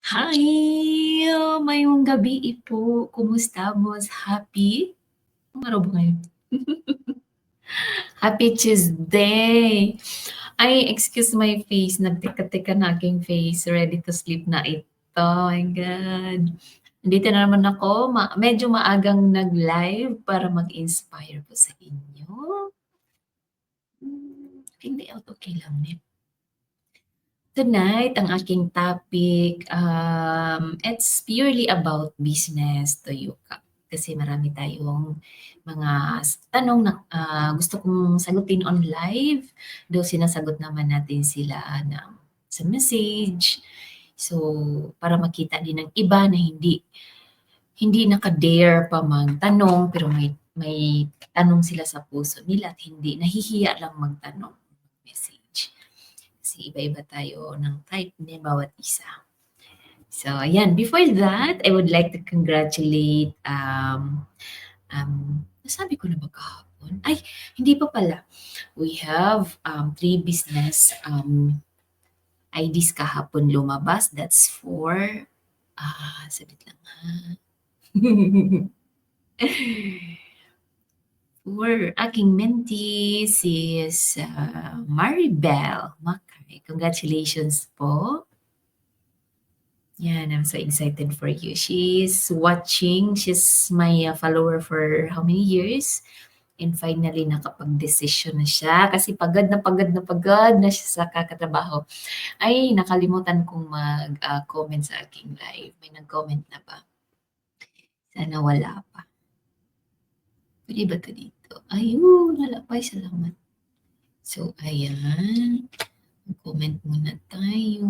Hi! Mayong gabi po. Kumusta mo? Happy? Anong araw ba ngayon? Happy Tuesday! Ay, excuse my face. Nagteka-teka na aking face. Ready to sleep na ito. My God. Nandito na naman ako. Medyo maagang nag-live para mag-inspire po sa inyo. Hindi out okay lang eh. Tonight, ang aking topic, it's purely about business to Yuka. Kasi marami tayong mga tanong na gusto kong sagutin on live. Though sinasagot naman natin sila sa message. So, para makita din ng iba na hindi naka-dare pa magtanong pero may tanong sila sa puso nila at hindi nahihiya lang magtanong message. Kasi iba-iba tayo ng type ni bawat isa. So, ayan. Before that, I would like to congratulate, nasabi ko na ba kahapon? Ay, hindi pa pala. We have 3 business IDs kahapon lumabas. That's for, sabit lang ha. For aking mentee, si Maribel Macay. Congratulations po. Yan, I'm so excited for you. She's watching. She's my follower for how many years? And finally, nakapag-desisyon na siya. Kasi pagod na siya sa kakatrabaho. Ay, nakalimutan kong mag-comment sa aking live. May nag-comment na ba? Sana wala pa. Pwede ba ito dito? Ayun, wala pa. Salamat. So, ayan. Mag-comment muna tayo.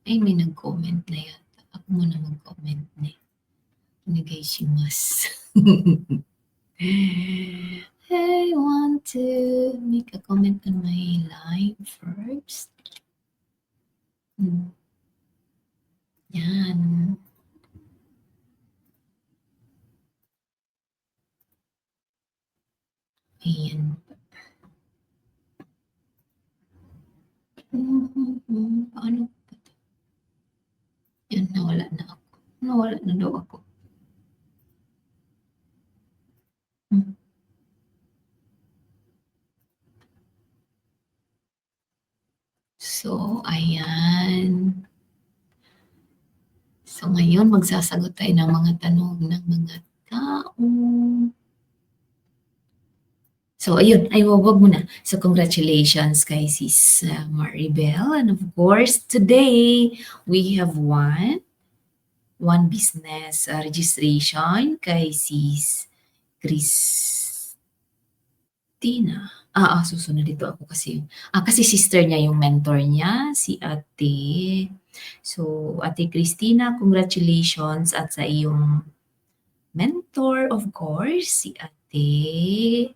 Ay, may nag-comment na yata. Ako muna mag-comment na. Onegaishimasu. I want to make a comment on my live first. Yan. Ayan. Paano ba ito? Yan, nawala na ako. Nawala na daw ako. So, ayan. So, ngayon magsasagot tayo ng mga tanong ng mga tao. So, ayun. Ay, wag muna. So, congratulations kay Sis Maribel. And of course, today, we have one business registration kay Sis Christina. Susunod dito ako kasi sister niya yung mentor niya, si Ate. So, Ate Christina, congratulations at sa iyong mentor, of course, si Ate.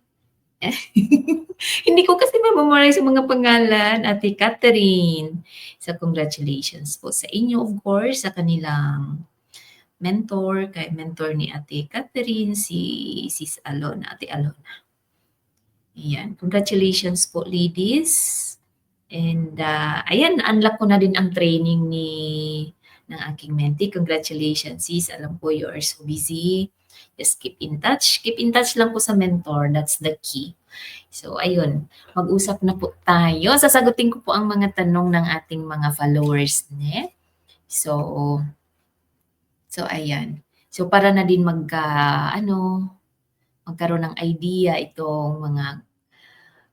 Hindi ko kasi ma-memorize yung mga pangalan, Ate Catherine. So, congratulations po sa inyo, of course, sa kanilang mentor, kay mentor ni Ate Catherine, si Sis Alona, Ate Alona. Ayan, congratulations po, ladies. And ayan, na-unlock ko na din ang training ng aking mentee. Congratulations, sis. Alam ko you are so busy. Just keep in touch. Keep in touch lang po sa mentor. That's the key. So, ayun. Mag-usap na po tayo. Sasagutin ko po ang mga tanong ng ating mga followers. So, ayan. So, para na din magkaroon ng idea itong mga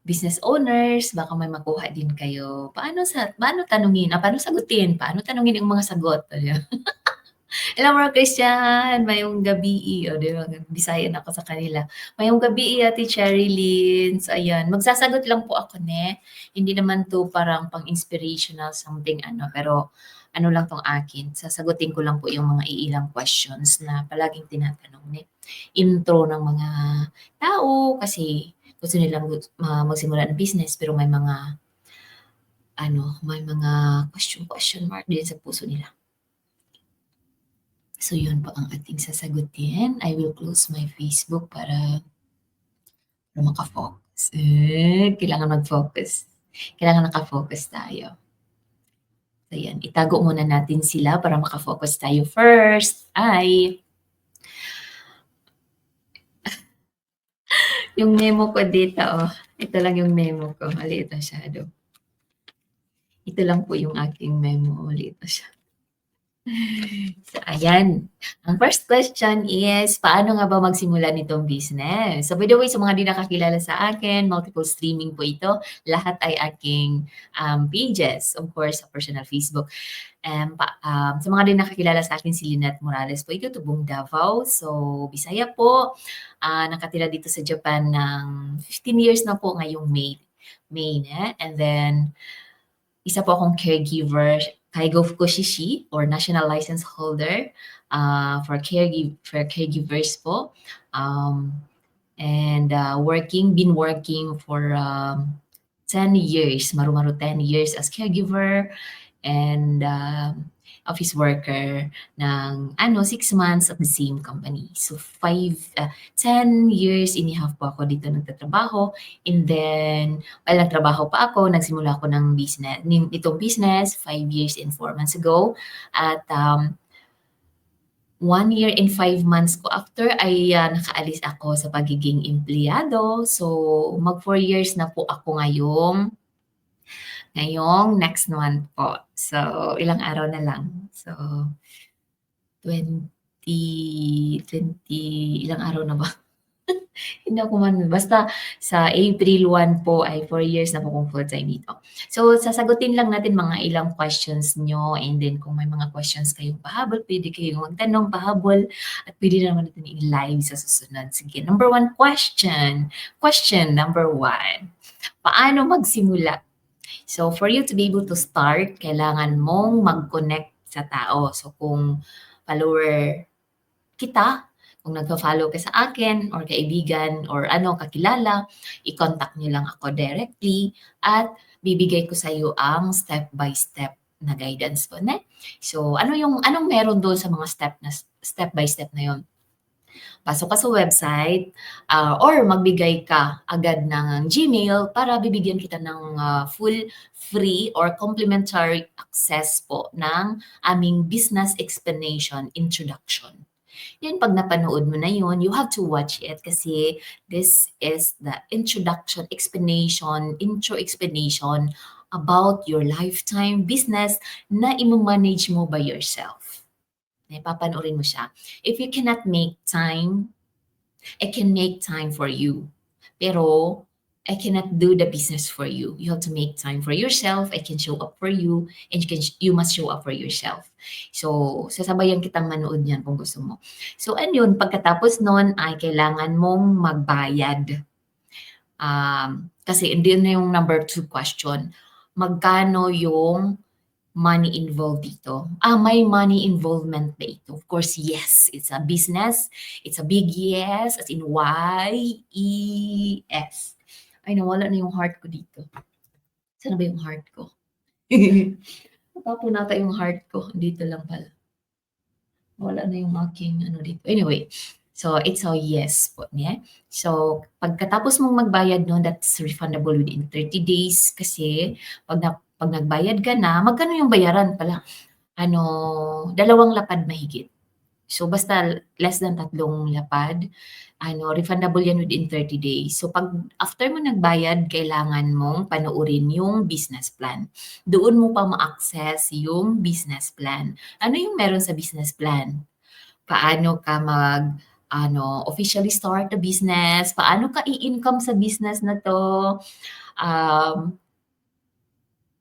business owners, baka may makuha din kayo. Paano tanungin? Paano sagutin? Paano tanungin yung mga sagot? Alam mo, Christian, mayong gabi, di ba? Bisayan ako sa kanila. Mayong gabi, Ate Cherilyn. So, ayan. Magsasagot lang po ako, Hindi naman to parang pang-inspirational something, pero ano lang tong akin. Sasagutin ko lang po yung mga iilang questions na palaging tinatanong, Intro ng mga tao kasi gusto nilang magsimula ng business pero may mga question mark din sa puso nila. So, yun po ang ating sasagutin. I will close my Facebook para makafocus. Kailangan mag-focus. Kailangan nakafocus tayo. So yan, itago muna natin sila para makafocus tayo. First ay yung memo ko dito, oh. Ito lang yung memo ko. Maliit masyado. Ito lang po yung aking memo. Maliit masyado. So, ayan. Ang first question is, paano nga ba magsimula nitong business? So, by the way, sa mga di nakakilala sa akin, multiple streaming po ito. Lahat ay aking pages. Of course, sa personal Facebook. Sa mga di nakakilala sa akin, si Lynette Morales po ito, tubong Davao. So, Bisaya po. Nakatira dito sa Japan ng 15 years na po ngayong May. May na. And then, isa po akong caregiver, Kaigo Fukushishi or national license holder for caregivers po. Been working for 10 years, maru-maru 10 years as caregiver and office worker ng 6 months at the same company. So 10 years and a half po ako dito nagtatrabaho. And then, while nagtrabaho pa ako, nagsimula ako ng itong business 5 years and 4 months ago. At 1 year and 5 months ko after ay nakaalis ako sa pagiging empleyado. So, mag 4 years na po ako ngayong next month po. So, ilang araw na lang. So, 20, ilang araw na ba? Hindi ako basta sa April 1 po ay 4 years na po kong full-time dito. So, sasagutin lang natin mga ilang questions nyo and then kung may mga questions kayong pahabol, pwede kayong magtanong pahabol at pwede naman natin i-live sa susunod. Sige, number 1 question. Question number 1. Paano magsimula? So, for you to be able to start, kailangan mong mag-connect sa tao. So, kung follower kita, kung nagpa-follow ka sa akin or kaibigan or kakilala, i-contact niyo lang ako directly at bibigay ko sa iyo ang step-by-step na guidance po. So, anong meron doon sa mga step-by-step na yon? Pasok ka sa website or magbigay ka agad ng Gmail para bibigyan kita ng full free or complimentary access po ng aming business explanation introduction. Yan, pag napanood mo na yun, you have to watch it kasi this is the intro explanation about your lifetime business na i-manage mo by yourself. Papanoorin mo siya. If you cannot make time, I can make time for you. Pero I cannot do the business for you. You have to make time for yourself. I can show up for you and you must show up for yourself. So, sasabayan kitang manood yan kung gusto mo. So, pagkatapos nun ay kailangan mong magbayad. Kasi hindi na yung number 2 question. Magkano yung money involved dito? May money involvement ba ito? Of course, yes. It's a business. It's a big yes, as in Y-E-S. Ay, nawala na yung heart ko dito. Saan ba yung heart ko? Natapunata yung heart ko. Dito lang pala. Wala na yung aking dito. Anyway, so it's a yes po. Yeah? So, pagkatapos mong magbayad nun, that's refundable within 30 days kasi pag nagbayad ka na, magkano yung bayaran pala? 2 lapad mahigit. So, basta less than 3 lapad, refundable yan within 30 days. So, after mo nagbayad, kailangan mong panoorin yung business plan. Doon mo pa ma-access yung business plan. Ano yung meron sa business plan? Paano ka officially start the business? Paano ka i-income sa business na to?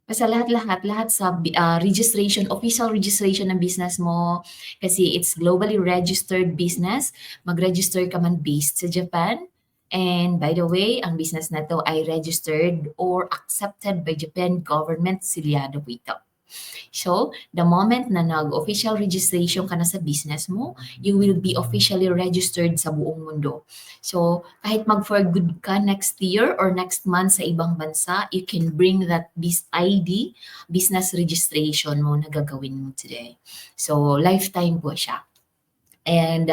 Basta lahat sa official registration ng business mo kasi it's globally registered business. Mag-register ka man based sa Japan. And by the way, ang business na to ay registered or accepted by Japan government, silyado po ito. So, the moment na nag-official registration ka na sa business mo, you will be officially registered sa buong mundo. So, kahit mag-for-good ka next year or next month sa ibang bansa, you can bring that ID, business registration mo na gagawin mo today. So, lifetime po siya. And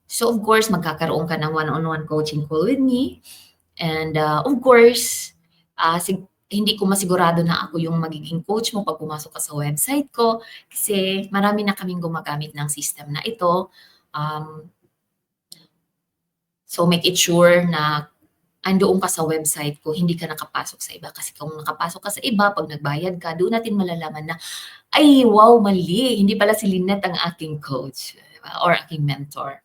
so, of course, magkakaroon ka ng one-on-one coaching call with me. And of course, hindi ko masigurado na ako yung magiging coach mo pag pumasok ka sa website ko kasi marami na kaming gumagamit ng system na ito. So make it sure na andoon ka sa website ko, hindi ka nakapasok sa iba. Kasi kung nakapasok ka sa iba, pag nagbayad ka, doon natin malalaman na, ay, wow, mali. Hindi pala si Lynette ang aking coach, diba? Or aking mentor.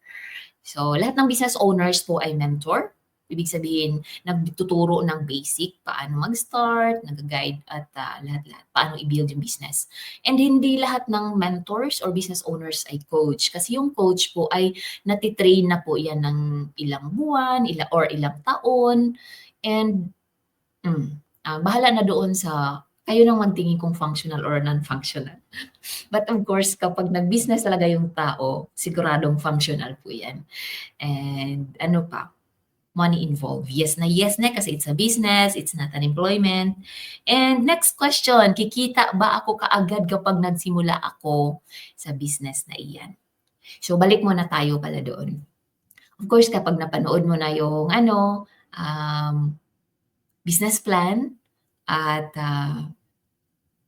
So, lahat ng business owners po ay mentor. Ibig sabihin, nagtuturo ng basic, paano mag-start, nag-guide at lahat-lahat, paano i-build yung business. And hindi lahat ng mentors or business owners ay coach. Kasi yung coach po ay natitrain na po yan ng ilang buwan, or ilang taon. And bahala na doon sa kayo nang magtingin kung functional or non-functional. But of course, kapag nag-business talaga yung tao, siguradong functional po yan. And ano pa? Money involved. Yes na kasi it's a business, it's not an employment. And next question, kikita ba ako kaagad kapag nagsimula ako sa business na iyan? So balik muna tayo pala doon. Of course, kapag napanood mo na yung business plan at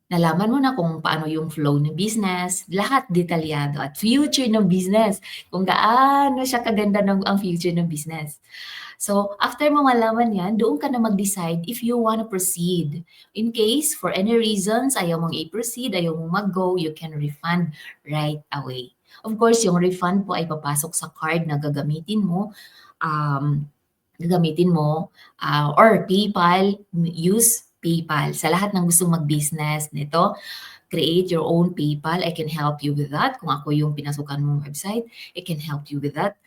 nalaman mo na kung paano yung flow ng business, lahat detalyado at future ng business, kung gaano siya kaganda ang future ng business. So, after mo malaman yan, doon ka na mag-decide if you wanna proceed. In case, for any reasons, ayaw mong i-proceed, ayaw mong mag-go, you can refund right away. Of course, yung refund po ay papasok sa card na gagamitin mo, or PayPal, use PayPal. Sa lahat ng gustong mag-business nito, create your own PayPal. I can help you with that. Kung ako yung pinasukan mong website, I can help you with that.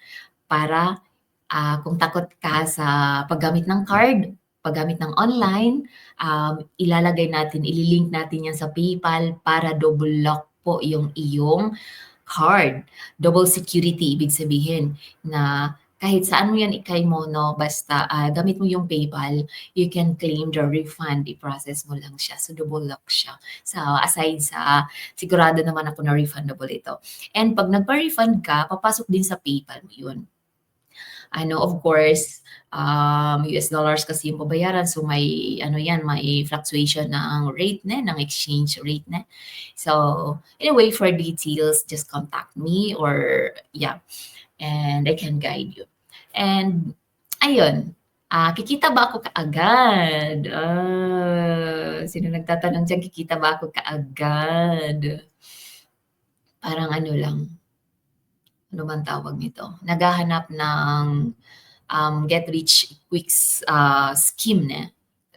Para kung takot ka sa paggamit ng card, paggamit ng online, ililink natin yan sa PayPal para double lock po yung iyong card. Double security, ibig sabihin na kahit saan mo yan ikay-mono, basta gamit mo yung PayPal, you can claim the refund, i-process mo lang siya. So, double lock siya. So, aside sa, sigurado naman ako na refundable ito. And pag nagpa-refund ka, papasok din sa PayPal mo yun. Of course, US dollars kasi yung babayaran. So, may fluctuation ng rate ng exchange rate So, anyway, for details, just contact me or, and I can guide you. And, ayun, kikita ba ako kaagad? Sino nagtatanong dyan, kikita ba ako kaagad? Parang lang, ano man tawag nito? Naghahanap ng get rich quick scheme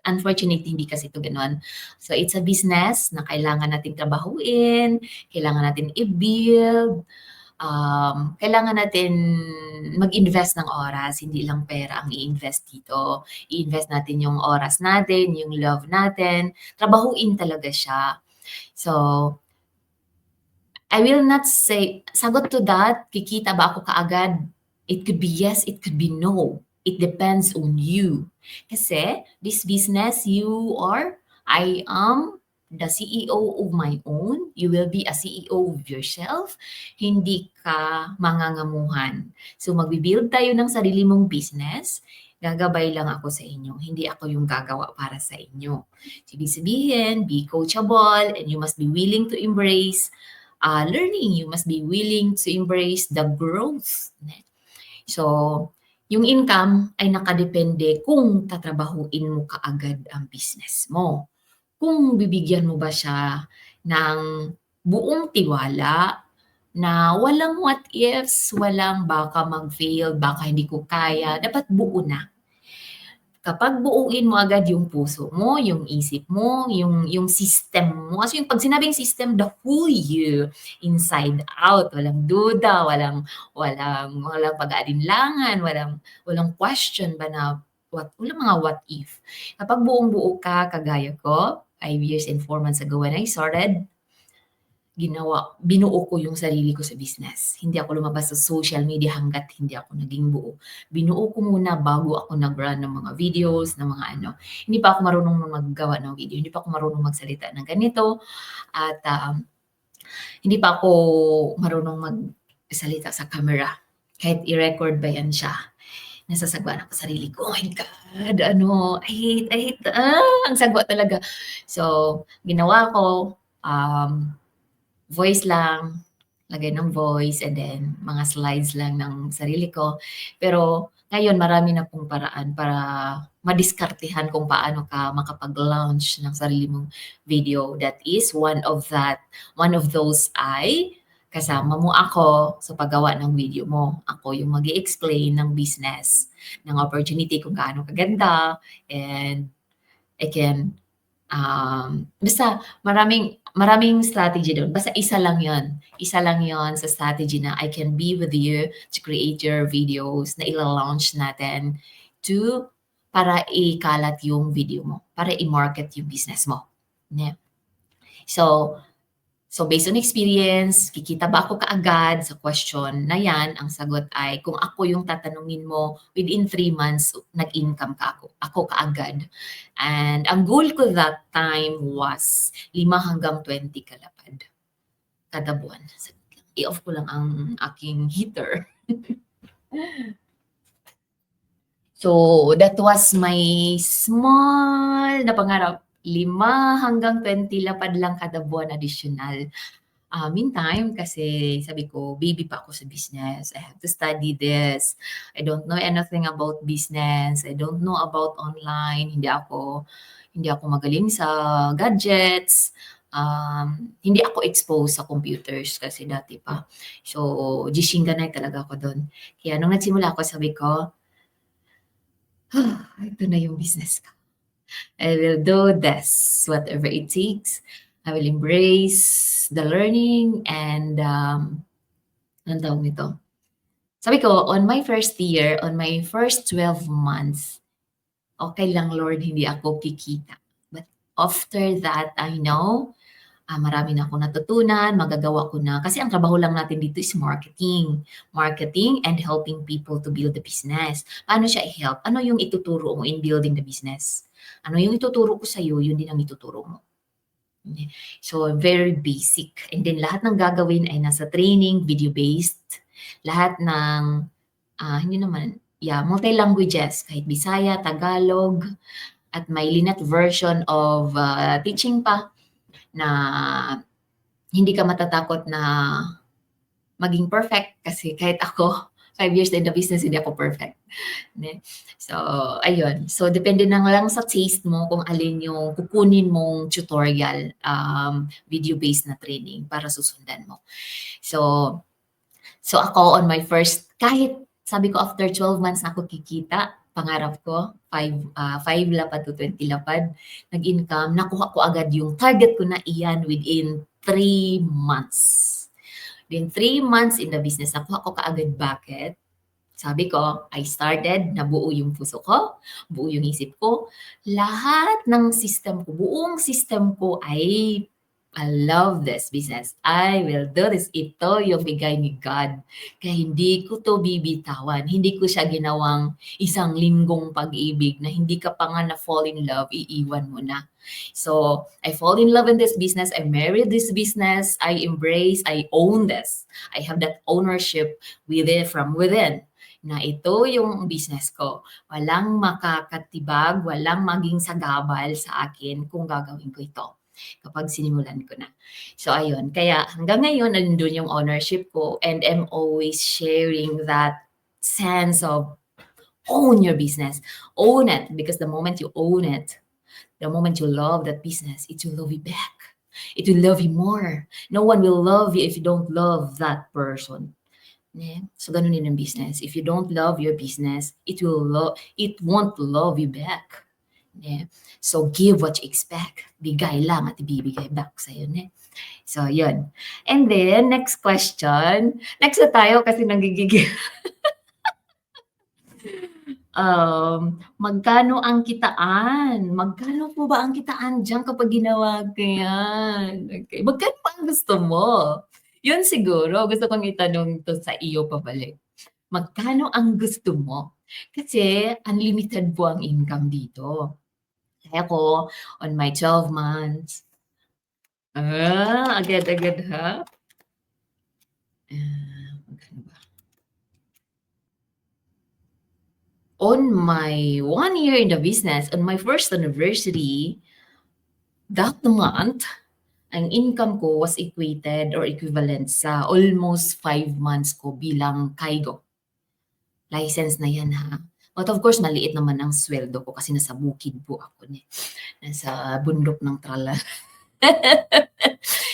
Unfortunately, hindi kasi ito gano'n. So, it's a business na kailangan nating trabahuin, kailangan natin i-build, kailangan natin mag-invest ng oras, hindi lang pera ang i-invest dito. I-invest natin yung oras natin, yung love natin, trabahuin talaga siya. So, I will not say, sagot to that, kikita ba ako kaagad? It could be yes, it could be no. It depends on you. Kasi this business, I am the CEO of my own. You will be a CEO of yourself. Hindi ka mangangamuhan. So magbibuild tayo ng sarili mong business. Gagabay lang ako sa inyo. Hindi ako yung gagawa para sa inyo. So, ibig sabihin, be coachable and you must be willing to embrace learning. You must be willing to embrace the growth. So, yung income ay nakadepende kung tatrabahuin mo kaagad ang business mo. Kung bibigyan mo ba siya ng buong tiwala na walang what ifs, walang baka mag-fail, baka hindi ko kaya, dapat buo na. Kapag buuin mo agad yung puso mo, yung isip mo, yung system mo. Kasi yung pag sinabing system, the whole you, inside out, walang duda, walang pag-aalinlangan, walang question ba na walang mga what if. Kapag buong-buo ka, kagaya ko, 5 years and 4 months ago when I started, binuo ko yung sarili ko sa business. Hindi ako lumabas sa social media hanggat hindi ako naging buo. Binuo ko muna bago ako nag-run ng mga videos, ng mga Hindi pa ako marunong maggawa ng video, hindi pa ako marunong magsalita ng ganito, at hindi pa ako marunong magsalita sa camera. Kahit i-record ba yan siya. nasasagwa ako sa sarili ko. Oh my God, I hate, ang sagwa talaga. So, ginawa ko, voice lang, lagay ng voice and then mga slides lang ng sarili ko. Pero ngayon marami na pong paraan para madiskartehan kung paano ka makapag-launch ng sarili mong video. That is one of those ay kasama mo ako sa paggawa ng video mo. Ako yung mag-i-explain ng business, ng opportunity kung gaano kaganda and I can basta maraming strategy do'n. Basta isa lang 'yon. Isa lang 'yon sa strategy na I can be with you to create your videos na ila-launch natin to para ikalat yung video mo, para i-market yung business mo, ne. So So based on experience, kikita ba ako kaagad sa question na yan? Ang sagot ay kung ako yung tatanungin mo, within 3 months, nag-income ka ako. Ako kaagad. And ang goal ko that time was 5 hanggang 20 kalapad kada buwan. I-off ko lang ang aking heater. So that was my small na pangarap. 5 hanggang 20 lapad lang kada buwan additional. Meantime, kasi sabi ko, baby pa ako sa business. I have to study this. I don't know anything about business. I don't know about online. Hindi ako magaling sa gadgets. Hindi ako exposed sa computers kasi dati pa. So, jishinganay talaga ako doon. Kaya nung nagsimula ako, sabi ko, ito na yung business ko. I will do this, whatever it takes. I will embrace the learning and anong tawag nito? Sabi ko, on my first year, on my first 12 months, okay lang Lord, hindi ako kikita. But after that, I know, marami na akong natutunan, magagawa ko na. Kasi ang trabaho lang natin dito is marketing. Marketing and helping people to build the business. Paano siya i-help? Ano yung ituturo mo in building the business? Ano yung ituturo ko sa'yo, yun din ang ituturo mo. So, very basic. And then lahat ng gagawin ay nasa training, video-based. Lahat ng, hindi naman, multi-languages, kahit Bisaya, Tagalog, at may linat version of teaching pa na hindi ka matatakot na maging perfect kasi kahit ako, 5 years in the business, hindi ako perfect. So, ayun. So, depende na lang sa taste mo kung alin yung kukunin mong tutorial, video-based na training para susundan mo. So ako on my first, kahit sabi ko after 12 months na ako kikita, pangarap ko, 5 lapad to 20 lapad, nag-income, nakuha ko agad yung target ko na iyan within 3 months. Within 3 months in the business, nakuha ko kaagad. Bakit? Sabi ko, I started, nabuo yung puso ko, buo yung isip ko, lahat ng system ko, buong system ko ay I love this business. I will do this. Ito yung bigay ni God. Kaya hindi ko to bibitawan. Hindi ko siya ginawang isang linggong pag-ibig na hindi ka pa nga na-fall in love, iiwan mo na. So, I fall in love in this business. I married this business. I embrace, I own this. I have that ownership from within na ito yung business ko. Walang makakatibag, walang maging sagabal sa akin kung gagawin ko ito kapag sinimulan ko na. So ayun, kaya hanggang ngayon nandun yung ownership ko and I'm always sharing that sense of own your business. Own it because the moment you own it, the moment you love that business, it will love you back. It will love you more. No one will love you if you don't love that person. Yeah. So ganun din ang business. If you don't love your business, it won't love you back. Yeah. So give what you expect. Bigay lang at ibibigay back sa'yo. Ne? So yun. And then, next question. Next na tayo kasi nagigigil. Magkano ang kitaan? Magkano po ba ang kitaan dyan kapag ginawa ko yan? Okay. Magkano pa ang gusto mo? Yun siguro, gusto kong itanong to sa iyo pabalik. Magkano ang gusto mo? Kasi unlimited po ang income dito. Kaya ko, on my 12 months, agad-agad ha? Magkano ba? on my 1 year in the business, on my first anniversary, that month, ang income ko was equated or equivalent sa almost 5 months ko bilang Kaigo. License na yan ha. But of course, maliit naman ang sweldo ko kasi nasa bukid po ako. Nasa bundok ng Trala.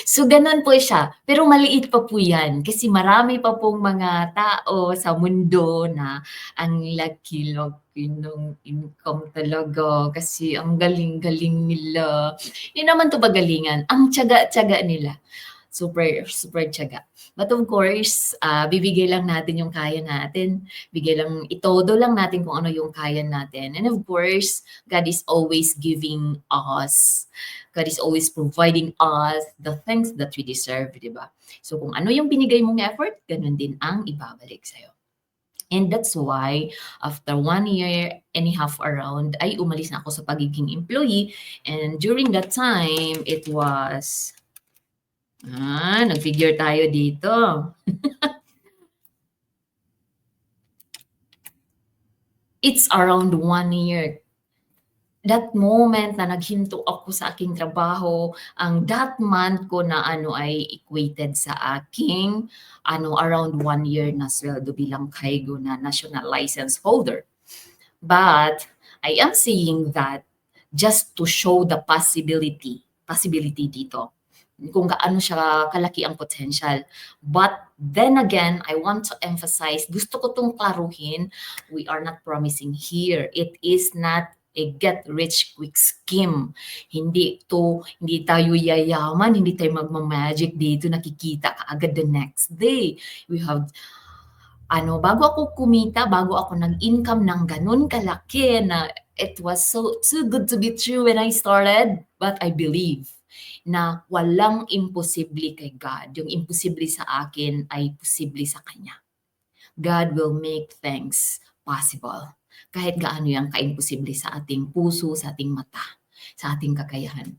So, ganun po siya. Pero maliit pa po yan kasi marami pa pong mga tao sa mundo na ang laki-laki ng income talaga kasi ang galing-galing nila. Hindi naman 'to bagalingan, ang tiyaga-tiyaga nila. Super, super tiyaga. But of course, bibigay lang natin yung kaya natin. Bigay lang, itodo lang natin kung ano yung kaya natin. And of course, God is always giving us, God is always providing us the things that we deserve, di ba? So kung ano yung binigay mong effort, ganun din ang ibabalik sa'yo. And that's why, after 1 year and a half around, ay umalis na ako sa pagiging employee. And during that time, it was nag-figure tayo dito. It's around 1 year. That moment na naghinto ako sa aking trabaho, ang that month ko na ay equated sa aking around 1 year na sweldo bilang Kaigo na national license holder. But I am saying that just to show the possibility dito. Kung gaano siya kalaki ang potential. But then again, I want to emphasize, gusto ko itong klaruhin, we are not promising here. It is not a get-rich-quick scheme. Hindi tayo yayaman, hindi tayo magmamagic dito, nakikita ka agad the next day. We have bago ako kumita, bago ako nag-income ng ganun kalaki na it was so too good to be true when I started, but I believe na walang imposible kay God. Yung imposible sa akin ay posible sa Kanya. God will make things possible. Kahit gaano yung ka-imposible sa ating puso, sa ating mata, sa ating kakayahan.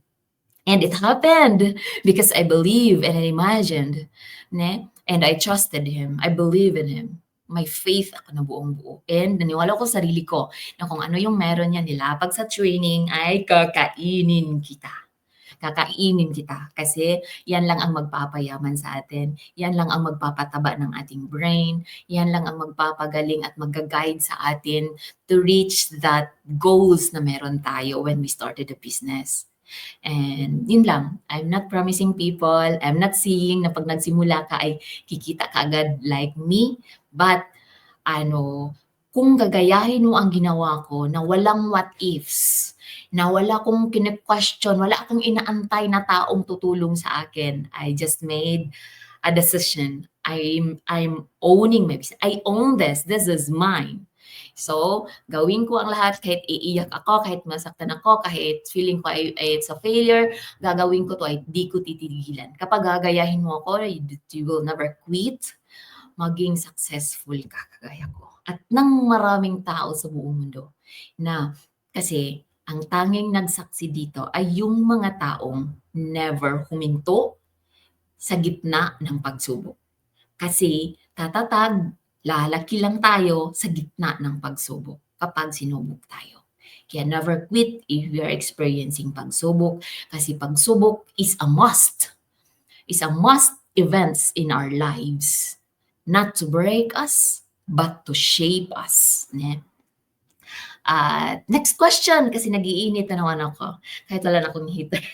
And it happened because I believe and I imagined, and I trusted Him. I believe in Him. May faith ako na buong buo. And naniwala ko sa sarili ko na kung ano yung meron niya nilapag sa training ay kakainin kita. Kakainin kita kasi yan lang ang magpapayaman sa atin. Yan lang ang magpapataba ng ating brain. Yan lang ang magpapagaling at mag-guide sa atin to reach that goals na meron tayo when we started the business. And yun lang, I'm not promising people, I'm not saying na pag nagsimula ka ay kikita ka agad like me, but kung gagayahin mo ang ginawa ko na walang what ifs, na wala akong kine-question, wala akong inaantay na taong tutulong sa akin, I just made a decision. I'm owning my business. I own this. This is mine. So, gawin ko ang lahat kahit iiyak ako, kahit masaktan ako, kahit feeling ko ay it's a failure, gagawin ko to ay di ko titigilan. Kapag gagayahin mo ako, you will never quit, maging successful ka kagaya ko. At ng maraming tao sa buong mundo na kasi ang tanging nagsaksi dito ay yung mga taong never huminto sa gitna ng pagsubok. Kasi tatatag, lalaki lang tayo sa gitna ng pagsubok kapag sinubok tayo. Kaya never quit if we are experiencing pagsubok kasi pagsubok is a must. Is a must events in our lives. Not to break us, but to shape us. Next question, kasi nag-iinit na naman ako. Kahit wala na akong heater.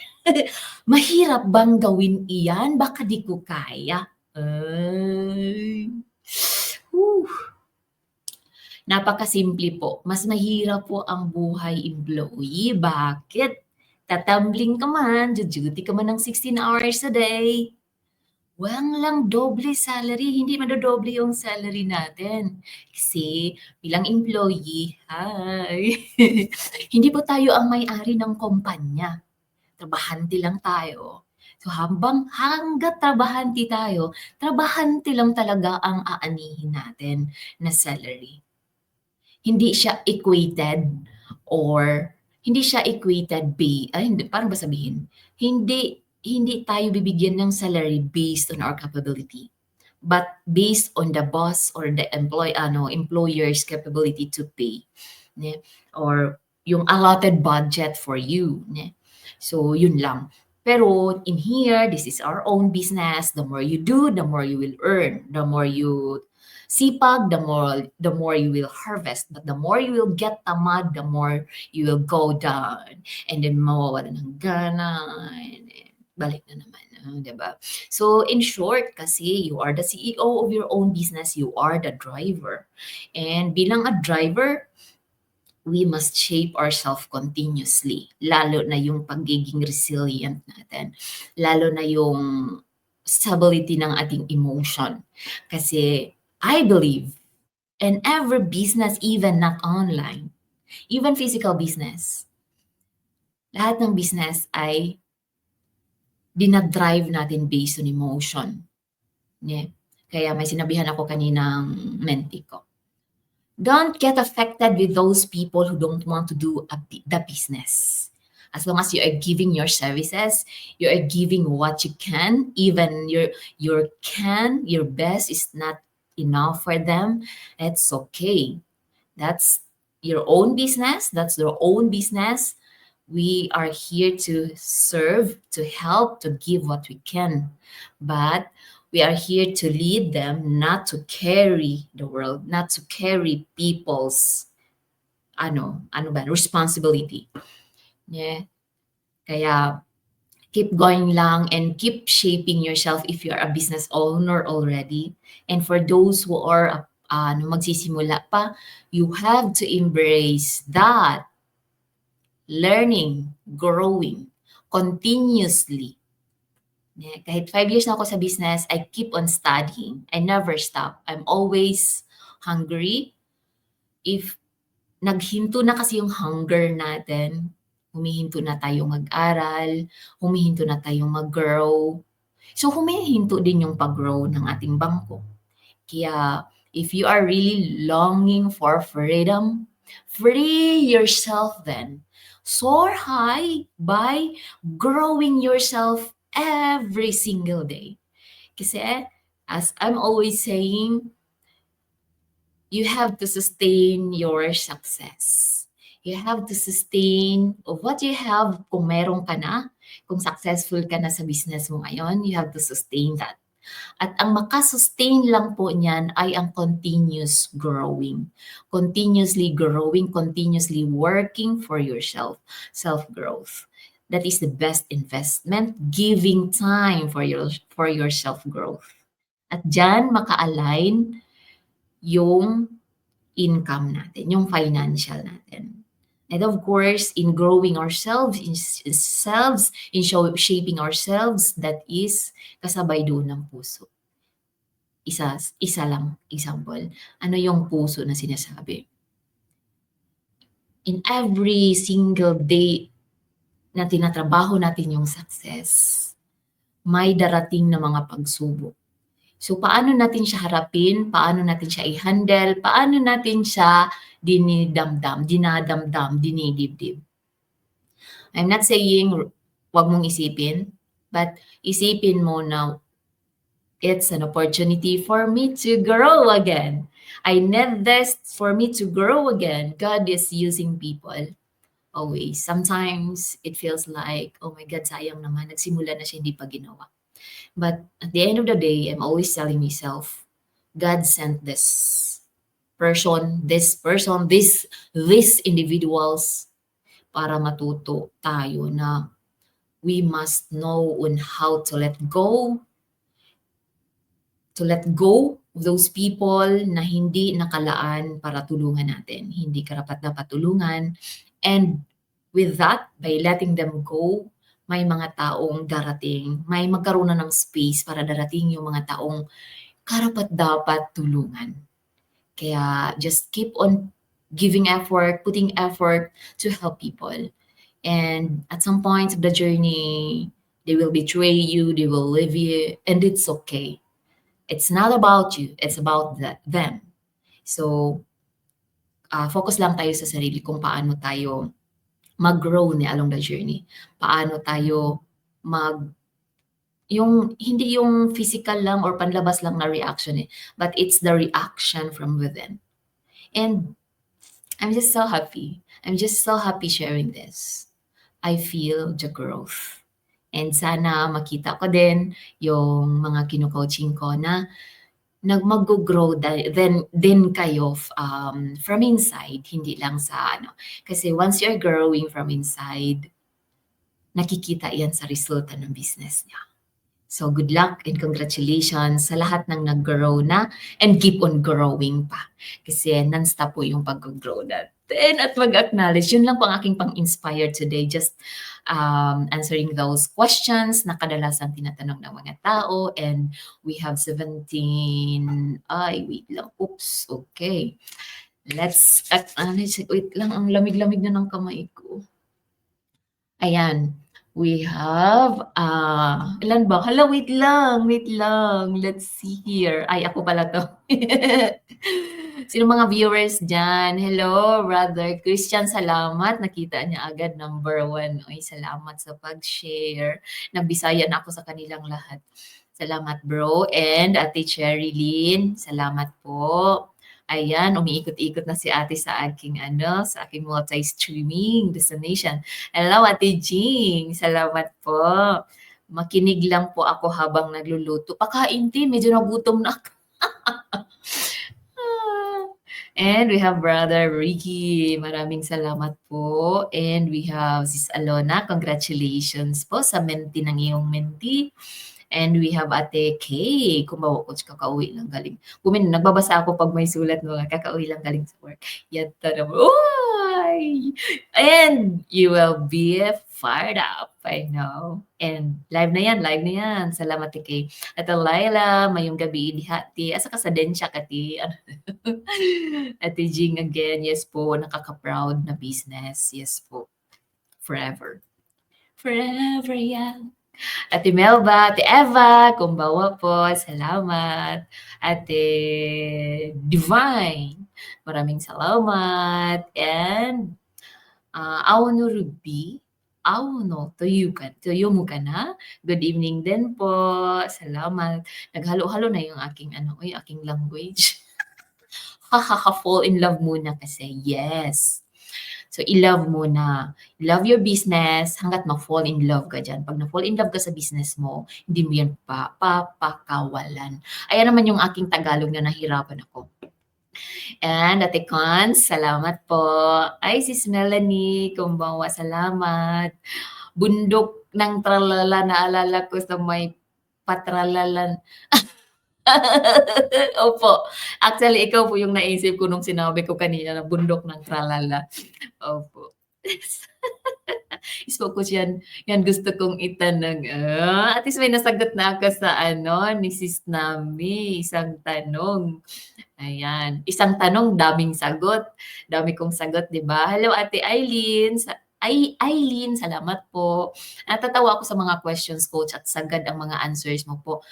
Mahirap bang gawin iyan? Baka di ko kaya. Napakasimple po. Mas mahirap po ang buhay employee. Bakit? Tatambling ka man, duty ka man ng 16 hours a day. Walang doble salary, hindi madodoble yung salary natin. Kasi bilang employee, hindi po tayo ang may-ari ng kumpanya. Trabahante lang tayo. So hanggat trabahante tayo, trabahante lang talaga ang aanihin natin na salary. Hindi siya equated paano ba sabihin? Hindi tayo bibigyan ng salary based on our capability, but based on the boss or the employer's capability to pay, ne? Or yung allotted budget for you, ne? So yun lang. Pero in here, this is our own business. The more you do, the more you will earn. The more you sipag, the more you will harvest. But the more you will get tamad, the more you will go down. And then mawawala ng gana. And then, balik na naman. 'Di ba? So in short, kasi you are the CEO of your own business, you are the driver. And bilang a driver, we must shape ourselves continuously. Lalo na yung pagiging resilient natin. Lalo na yung stability ng ating emotion. Kasi I believe in every business, even not online, even physical business, lahat ng business ay dinadrive natin based on emotion. Yeah. Kaya may sinabihan ako kaninang mentee ko. Don't get affected with those people who don't want to do the business. As long as you are giving your services, you are giving what you can, even your best is not enough for them, it's okay. That's your own business, that's their own business. We are here to serve, to help, to give what we can. But we are here to lead them, not to carry the world, not to carry people's responsibility. Yeah. Kaya keep going lang and keep shaping yourself if you are a business owner already. And for those who are magsisimula pa, you have to embrace that learning, growing continuously. Yeah, kahit 5 years na ako sa business, I keep on studying. I never stop. I'm always hungry. If naghinto na kasi yung hunger natin, humihinto na tayong mag-aral, humihinto na tayong mag-grow. So humihinto din yung pag-grow ng ating bangko. Kaya if you are really longing for freedom, free yourself then. Soar high by growing yourself every single day. Kasi as I'm always saying, you have to sustain your success. You have to sustain of what you have. Kung meron ka na, kung successful ka na sa business mo ngayon, you have to sustain that. At ang makasustain lang po niyan ay ang continuous growing. Continuously growing, continuously working for yourself, self-growth. That is the best investment, giving time for your self-growth. At diyan maka-align yung income natin, yung financial natin. And of course, in growing ourselves, shaping ourselves, that is kasabay doon ng puso. Isa lang example. Ano yung puso na sinasabi? In every single day na tinatrabaho natin yung success, may darating na mga pagsubok. So paano natin siya harapin? Paano natin siya i-handle? Paano natin siya dinadamdam, dinidibdib? I'm not saying wag mong isipin, but isipin mo na it's an opportunity for me to grow again. I need this for me to grow again. God is using people always. Sometimes it feels like, oh my God, sayang naman, nagsimula na siya, hindi pa ginawa. But at the end of the day, I'm always telling myself, God sent this these individuals para matuto tayo na we must know on how to let go of those people na hindi nakalaan para tulungan natin, hindi karapat-dapat tulungan. And with that, by letting them go, may mga taong darating, may magkaroon na ng space para darating yung mga taong karapat-dapat tulungan. Kaya just keep on giving effort, putting effort to help people. And at some point of the journey, they will betray you, they will leave you, and it's okay. It's not about you, it's about them. So, focus lang tayo sa sarili kung paano tayo mag-grow along the journey. Paano tayo yung hindi yung physical lang or panlabas lang na reaction eh, but it's the reaction from within. And I'm just so happy. I'm just so happy sharing this. I feel the growth. And sana makita ko din yung mga kino-coaching ko na maggo-grow then kayo from inside, hindi lang sa ano. Kasi once you're growing from inside, nakikita yan sa resulta ng business niya. So good luck and congratulations sa lahat ng nag-grow na and keep on growing pa. Kasi non-stop po yung pag-grow natin at mag-acknowledge. Yun lang po ang aking pang-inspire today. Just answering those questions na kadalasang tinatanong ng mga tao. And we have 17, ay wait lang, oops, okay. Let's, wait lang, ang lamig-lamig na ng kamay ko. Ayan. We have, ilan ba? Hala, wait lang, wait lang. Let's see here. Ay, ako pala to. Sino mga viewers dyan? Hello, brother Christian, salamat. Nakita niya agad, number 1. Ay, salamat sa pag-share. Nagbisaya na ako sa kanilang lahat. Salamat, bro. And Ate Cherry Lynn, salamat po. Ayan, umiikot-ikot na si ate sa aking sa aking multi-streaming destination. Hello, Ate Jing. Salamat po. Makinig lang po ako habang nagluluto. Pakain, te. Medyo nagutom na ako. And we have Brother Ricky. Maraming salamat po. And we have Sis Alona. Congratulations po sa mentee ng iyong mentee. And we have Ate Kay. Kumawa ko, kakauwi lang galing. Nagbabasa ako pag may sulat mga kakauwi lang galing sa work. Yata naman. Oy! And you will be fired up, I know. And live na yan. Salamat, Ate Kay. At Laila, mayong gabi, dihati. Asa ka sa densya, kati. Ate Jing again, yes po, nakaka-proud na business. Yes po. Forever. Forever young. Ate Melba, Ate Eva, kumbawa po, salamat. Ate Divine, maraming salamat. And Aono Ruby, Aono, tuyo mo ka na. Good evening din po. Salamat. Naghalo-halo na yung aking aking language. Fall in love muna kasi. Yes. So, i-love mo na. Love your business hanggat ma-fall in love ka dyan. Pag na-fall in love ka sa business mo, hindi mo yan papakawalan. Ayan naman yung aking Tagalog na nahirapan ako. And Ate Cons, salamat po. Ay, sis Melanie, kumbawa, salamat. Bundok ng tralala, naalala ko sa may patralalan. Opo. Actually, ikaw po yung naisip ko nung sinabi ko kanina na bundok ng tralala. Opo. Focus yan gusto kong itanong. At least may nasagot na ako sa ni Sis Nami, isang tanong. Ayan, isang tanong, daming sagot. Dami kong sagot, di ba? Hello, Ate Eileen. Eileen, salamat po. Natatawa ako sa mga questions, Coach, at sagad ang mga answers mo po.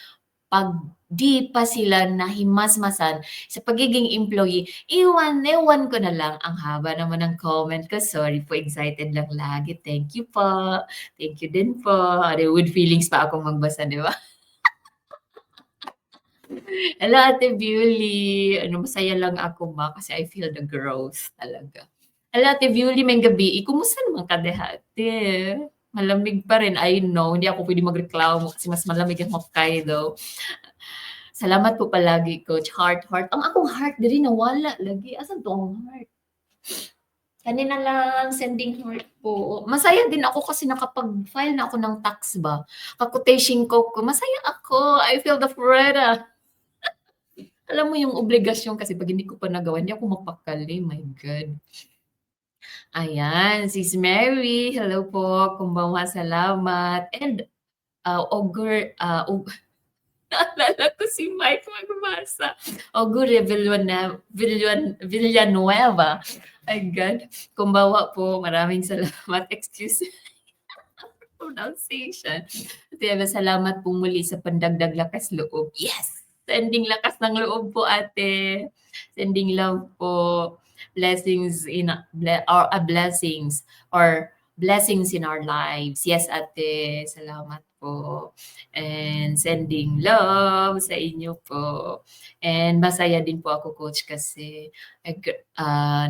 Pag di pa sila nahimasmasan sa pagiging employee, ewan ko na lang. Ang haba naman ng comment ko. Sorry po, excited lang lagi. Thank you po. Thank you din po. With feelings pa akong magbasa, di ba? Hello, Ate Beauty. Masaya lang ako ba? Kasi I feel the growth talaga. Hello, Ate Beauty, may gabi. Kumusta naman ka, dehate? Malamig pa rin. I know, hindi ako pwede magreklamo kasi mas malamig ang Hokkaido. Salamat po palagi, Coach. Heart. Ang akong heart diri nawala lagi. Asan to ang heart? Kanina lang, sending heart po. Masaya din ako kasi nakapag-file na ako ng tax ba. Kakutation ko. Masaya ako. I feel the freedom. Alam mo yung obligasyon kasi pag hindi ko pa nagawa, hindi ako mapakali. My God. Ayan, Sis Mary, hello po, kumbawa, salamat. And naalala ko si Mike magbasa. Ogure Villanueva. Ay God, kumbawa po, maraming salamat. Excuse me. Pronunciation. Ate, salamat po muli sa pandagdag lakas loob. Yes! Sending lakas ng loob po, ate. Sending love po. Blessings blessings in our lives. Yes, ate. Salamat po. And sending love sa inyo po. And masaya din po ako, Coach, kasi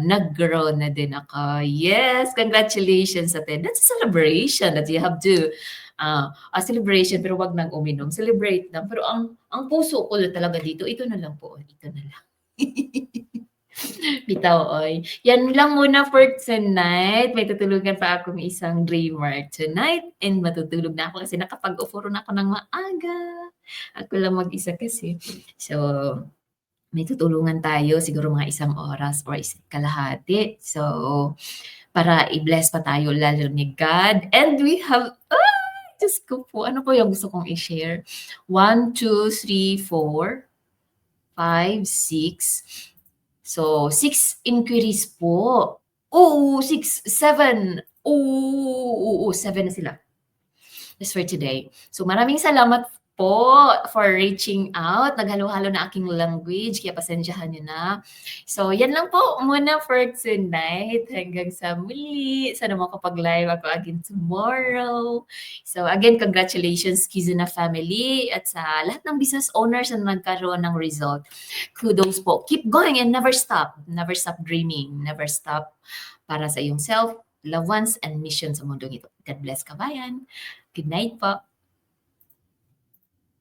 nag-grow na din ako. Yes, congratulations ate. That's a celebration that you have to a celebration pero wag nang uminom. Celebrate lang. Pero ang puso ko talaga dito, ito na lang po. Ito na lang. Bitaw oy. Yan lang muna for tonight. May tutulugan pa akong isang dreamer tonight and matutulog na ako kasi nakapag-offer na ako ng maaga. Ako lang mag-isa kasi. So, may tutulungan tayo siguro mga isang oras or isang kalahati. So, para i-bless pa tayo lalo ni God. And we have, Diyos ko po, ano po yung gusto kong i-share? 1, 2, 3, 4, 5, 6. So, 6 inquiries po. Oo, 6, 7. Oo, 7 na sila. That's for today. So, maraming salamat po for reaching out. Naghalo-halo na aking language, kaya pasensyahan nyo na. So, yan lang po muna for tonight. Hanggang sa muli. Sana makapag-live ako again tomorrow. So, again, congratulations, Kizuna family at sa lahat ng business owners na nagkaroon ng result. Kudos po. Keep going and never stop. Never stop dreaming. Never stop para sa iyong self, loved ones, and mission sa mundong ito. God bless kabayan. Good night po.